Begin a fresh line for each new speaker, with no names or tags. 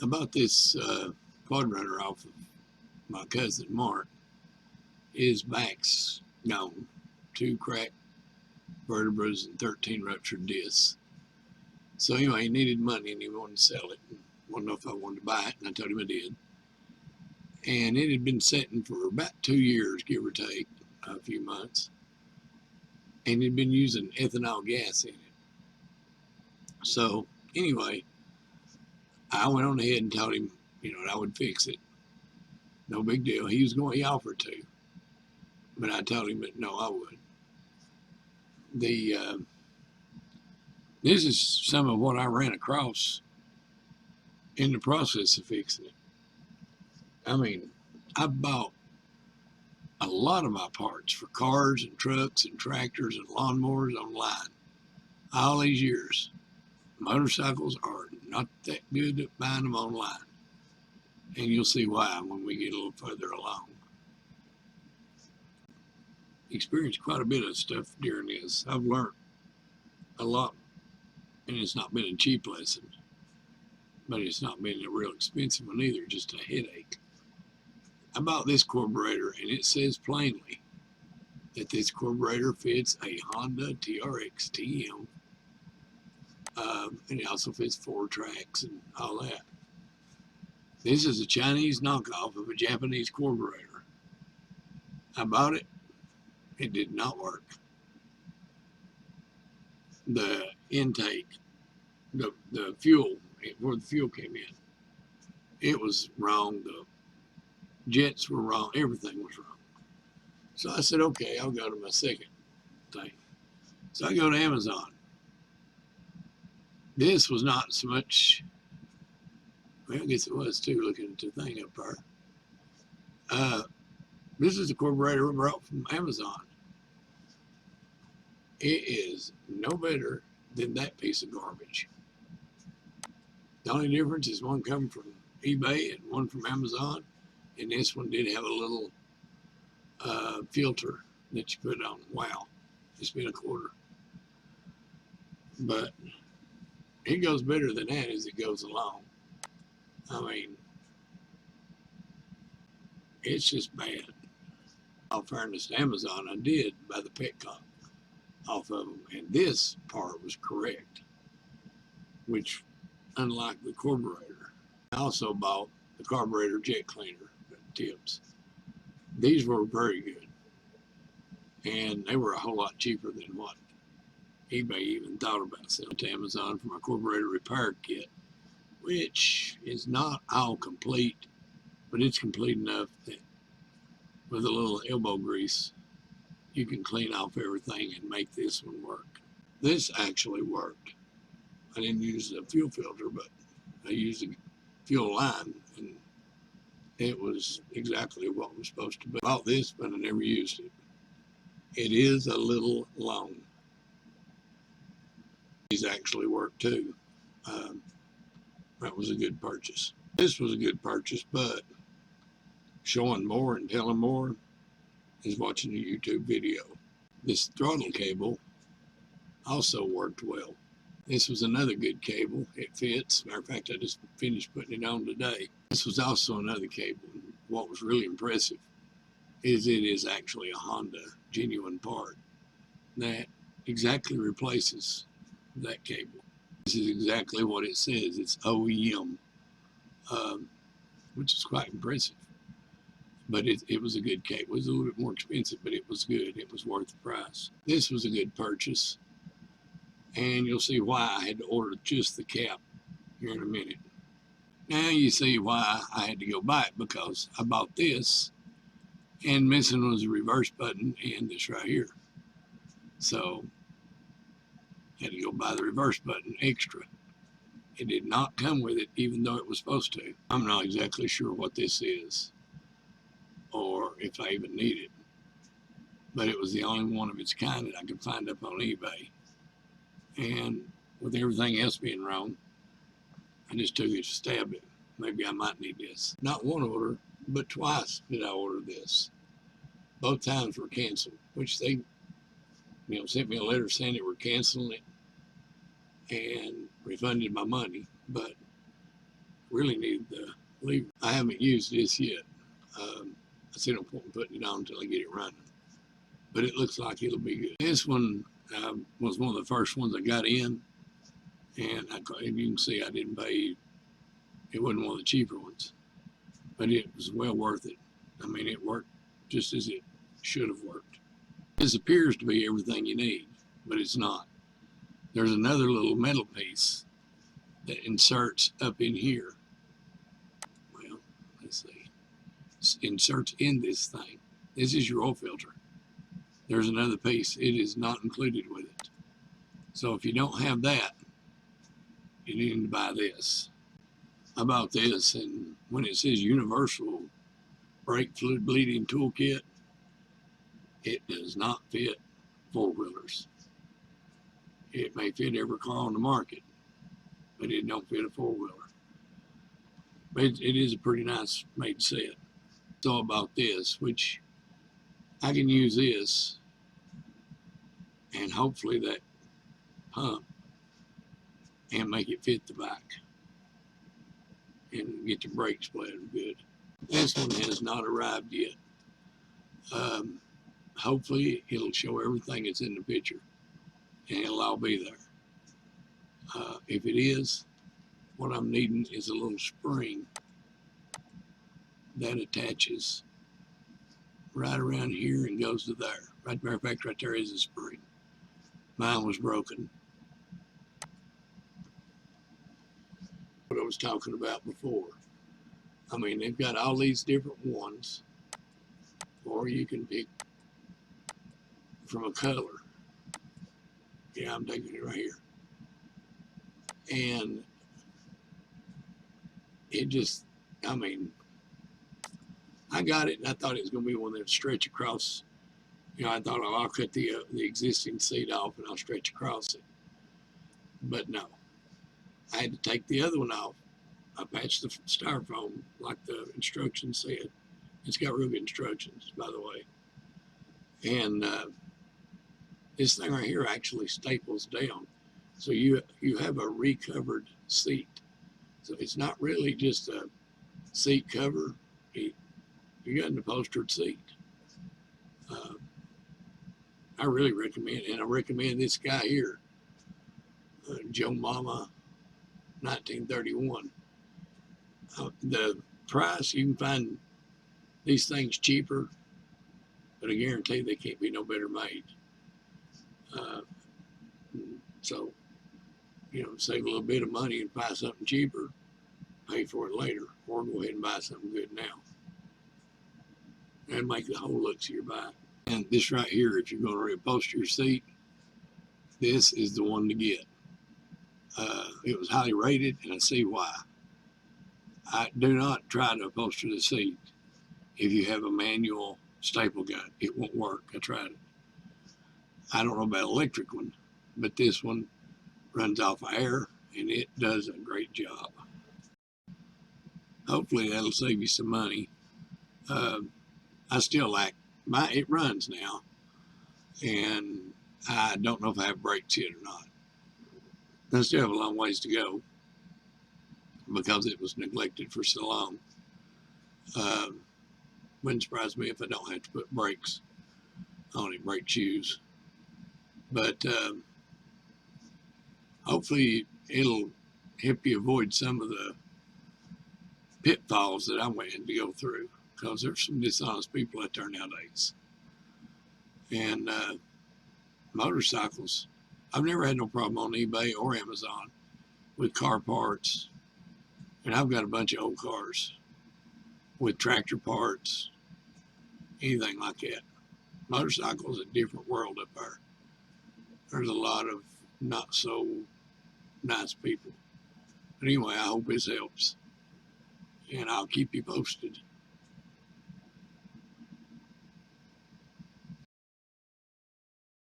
About this quad runner off of my cousin Mark. His back's gone, 2 cracked vertebrae and 13 ruptured discs. So anyway, he needed money and he wanted to sell it. And wanted to know if I wanted to buy it, and I told him I did. And it had been sitting for about 2 years, give or take a few months. And he'd been using ethanol gas in it. So anyway, I went on ahead and told him, that I would fix it. No big deal. He offered to, but I told him that no, I would. This is some of what I ran across in the process of fixing it. I mean, I bought a lot of my parts for cars and trucks and tractors and lawnmowers online all these years. Motorcycles are not that good at buying them online. And you'll see why when we get a little further along. Experienced quite a bit of stuff during this. I've learned a lot, and it's not been a cheap lesson, but it's not been a real expensive one either, just a headache. I bought this carburetor, and it says plainly that this carburetor fits a Honda TRX TM, and it also fits 4 tracks and all that. This is a Chinese knockoff of a Japanese carburetor. I bought it. It did not work. The intake, the fuel, where the fuel came in, it was wrong. The jets were wrong. Everything was wrong. So I said, okay, I'll go to my second thing. So I go to Amazon. This was not so much, well, I guess it was too, looking at the thing up there. This is the carburetor I brought from Amazon. It is no better than that piece of garbage. The only difference is one coming from eBay and one from Amazon, and this one did have a little filter that you put on. Wow, it's been a quarter. But it goes better than that as it goes along. I mean, it's just bad. All fairness to Amazon, I did buy the petcock off of them, and this part was correct, which, unlike the carburetor, I also bought the carburetor jet cleaner tips. These were very good, and they were a whole lot cheaper than what eBay even thought about selling to Amazon for my carburetor repair kit, which is not all complete, but it's complete enough that with a little elbow grease, you can clean off everything and make this one work. This actually worked. I didn't use the fuel filter, but I used the fuel line, and it was exactly what was supposed to be. I bought this, but I never used it. It is a little long. These actually work too. That was a good purchase. This was a good purchase, but showing more and telling more is watching a YouTube video. This throttle cable also worked well. This was another good cable. It fits. Matter of fact, I just finished putting it on today. This was also another cable. What was really impressive is it is actually a Honda genuine part that exactly replaces that cable. This is exactly what it says. It's OEM, which is quite impressive. But it was a good cable. It was a little bit more expensive, but it was good. It was worth the price. This was a good purchase, and you'll see why I had to order just the cap here in a minute. Now you see why I had to go buy it, because I bought this, and missing was a reverse button and this right here. So I had to go buy the reverse button extra. It did not come with it, even though it was supposed to. I'm not exactly sure what this is, or if I even need it. But it was the only one of its kind that I could find up on eBay. And with everything else being wrong, I just took a stab at it. Maybe I might need this. Not one order, but twice did I order this. Both times were canceled, which they sent me a letter saying they were canceling it and refunded my money. But really need the lever. I haven't used this yet. I see no point in putting it on until I get it running. But it looks like it'll be good. This one was one of the first ones I got in. And you can see I didn't pay, it wasn't one of the cheaper ones. But it was well worth it. I mean, it worked just as it should have worked. This appears to be everything you need, but it's not. There's another little metal piece that inserts up in here. Well, let's see. Inserts in this thing. This is your oil filter. There's another piece. It is not included with it. So if you don't have that, you need to buy this. I bought this, and when it says Universal Brake Fluid Bleeding Toolkit, it does not fit four-wheelers. It may fit every car on the market, but it don't fit a four-wheeler. But it is a pretty nice made set. So about this, which I can use this, and hopefully that pump, and make it fit the back, and get the brakes splattered good. This one has not arrived yet. Hopefully it'll show everything that's in the picture, and it'll all be there. If it is, what I'm needing is a little spring that attaches right around here and goes to there. Matter of fact, right there is a spring. Mine was broken. What I was talking about before. I mean, they've got all these different ones, or you can pick from a color. Yeah, I'm taking it right here. And it just, I mean, I got it and I thought it was going to be one that would stretch across. You know, I thought, oh, I'll cut the existing seat off and I'll stretch across it. But no, I had to take the other one off. I patched the styrofoam like the instructions said. It's got real good instructions, by the way. And this thing right here actually staples down. So you have a recovered seat. So it's not really just a seat cover. You got an upholstered seat. I really recommend, and I recommend this guy here, Joe Mama 1931. The price, you can find these things cheaper, but I guarantee they can't be no better made. So, you know, save a little bit of money and buy something cheaper, pay for it later, or go ahead and buy something good now. And make the whole looks of your bike. And this right here, if you're going to reupholster your seat, this is the one to get. It was highly rated, and I see why. Do not try to upholster the seat if you have a manual staple gun. It won't work. I tried it. I don't know about electric one, but this one runs off of air, and it does a great job. Hopefully that'll save you some money. I still like it runs now, and I don't know if I have brakes yet or not. I still have a long ways to go because it was neglected for so long. Wouldn't surprise me if I don't have to put brakes on it, brake shoes. But hopefully it'll help you avoid some of the pitfalls that I went to go through, because there's some dishonest people out there nowadays. And motorcycles, I've never had no problem on eBay or Amazon with car parts. And I've got a bunch of old cars with tractor parts, anything like that. Motorcycles, a different world up there. There's a lot of not so nice people. But anyway, I hope this helps. And I'll keep you posted.